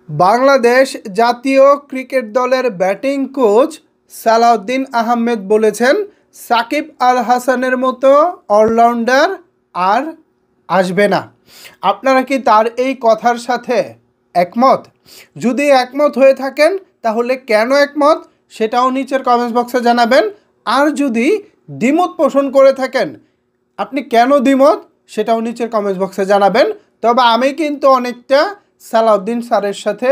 বাংলাদেশ জাতীয় ক্রিকেট দলের batting coach Salauddin Ahmed বলেছেন, সাকিব আল হাসানের মতো অলরাউন্ডার আর আসবে না। আপনারা কি তার এই কথার সাথে একমত? যদি একমত হয়ে থাকেন তাহলে কেন একমত সেটাও নিচের কমেন্টস বক্সে জানাবেন। আর যদি দ্বিমত পোষণ করে থাকেন, আপনি কেন দ্বিমত সেটাও নিচের কমেন্টস বক্সে জানাবেন। তবে আমি কিন্তু অনেকটা সালাউদ্দিন স্যারের সাথে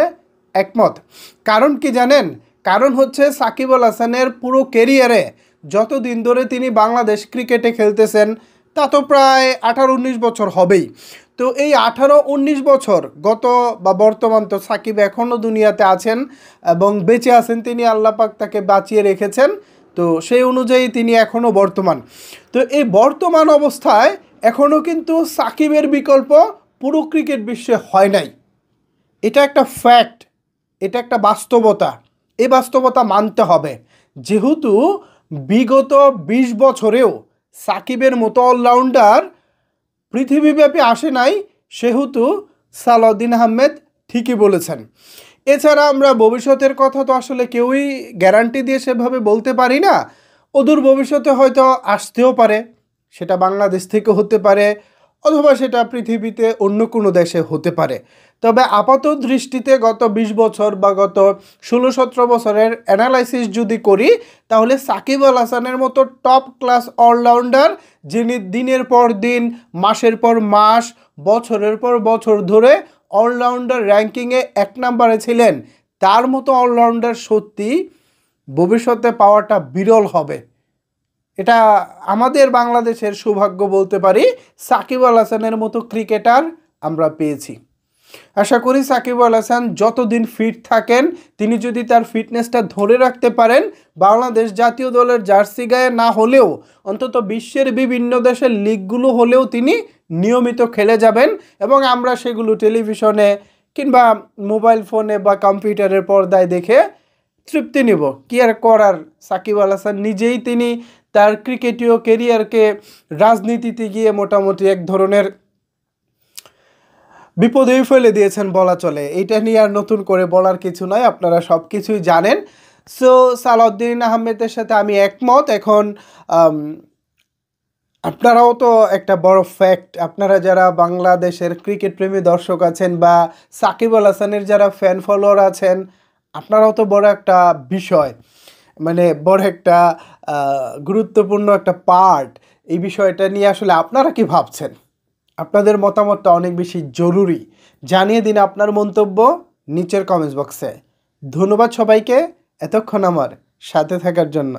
একমত। কারণ কি জানেন? কারণ হচ্ছে সাকিব আল হাসানের পুরো কেরিয়ারে যতদিন ধরে তিনি বাংলাদেশ ক্রিকেটে খেলতেছেন তা তো প্রায় 18-19 বছর হবেই। তো এই 18-19 বছর গত বা বর্তমান তো সাকিব এখনও দুনিয়াতে আছেন এবং বেঁচে আছেন, তিনি আল্লাহ পাক তাকে বাঁচিয়ে রেখেছেন। তো সেই অনুযায়ী তিনি এখনও বর্তমান। তো এই বর্তমান অবস্থায় এখনও কিন্তু সাকিবের বিকল্প পুরো ক্রিকেট বিশ্বে হয় নাই। এটা একটা ফ্যাক্ট, এটা একটা বাস্তবতা। এই বাস্তবতা মানতে হবে। যেহেতু বিগত 20 বছরেও সাকিবের মতো অলরাউন্ডার পৃথিবীব্যাপী আসে নাই, সেহেতু সালাউদ্দিন আহমেদ ঠিকই বলেছেন। এছাড়া আমরা ভবিষ্যতের কথা তো আসলে কেউই গ্যারান্টি দিয়ে সেভাবে বলতে পারি না। অদূর ভবিষ্যতে হয়তো আসতেও পারে, সেটা বাংলাদেশ থেকে হতে পারে অথবা সেটা পৃথিবীতে অন্য কোনো দেশে হতে পারে। তবে আপাত দৃষ্টিতে গত 20 বছর বা গত 16-17 বছরের অ্যানালাইসিস যদি করি, তাহলে সাকিব আল হাসানের মতো টপ ক্লাস অলরাউন্ডার, যিনি দিনের পর দিন, মাসের পর মাস, বছরের পর বছর ধরে অলরাউন্ডার র্যাঙ্কিংয়ে 1 নম্বরে ছিলেন, তার মতো অলরাউন্ডার সত্যি ভবিষ্যতে পাওয়াটা বিরল হবে। এটা আমাদের বাংলাদেশের সৌভাগ্য বলতে পারি। সাকিব আল হাসানের মতো ক্রিকেটার আমরা পেয়েছি। আশা করি সাকিব আল হাসান যতদিন ফিট থাকেন, তিনি যদি তার ফিটনেসটা ধরে রাখতে পারেন, বাংলাদেশ জাতীয় দলের জার্সি গায়ে না হলেও অন্তত বিশ্বের বিভিন্ন দেশের লিগগুলো হলেও তিনি নিয়মিত খেলে যাবেন এবং আমরা সেগুলো টেলিভিশনে কিংবা মোবাইল ফোনে বা কম্পিউটারের পর্দায় দেখে তৃপ্তি নিব। কি আর করার, সাকিব আল হাসান নিজেই তিনি তার ক্রিকেটীয় কেরিয়ারকে রাজনীতিতে গিয়ে মোটামুটি এক ধরনের বিপদেই ফেলে দিয়েছেন বলা চলে। এইটা নিয়ে আর নতুন করে বলার কিছু নয়, আপনারা সব কিছুই জানেন। সো সালাউদ্দিন আহমেদের সাথে আমি একমত। এখন আপনারাও তো একটা বড় ফ্যাক্ট, আপনারা যারা বাংলাদেশের ক্রিকেট প্রেমী দর্শক আছেন বা সাকিব আল হাসানের যারা ফ্যান ফলোয়ার আছেন, আপনারাও তো বড় একটা বিষয়, মানে বড় একটা গুরুত্বপূর্ণ একটা পার্ট। এই বিষয়টা নিয়ে আসলে আপনারা কি ভাবছেন? আপনাদের মতামতটা অনেক বেশি জরুরি। জানিয়ে দিন আপনার মন্তব্য নিচের কমেন্টস বক্সে। ধন্যবাদ সবাইকে এতক্ষণ আমার সাথে থাকার জন্য।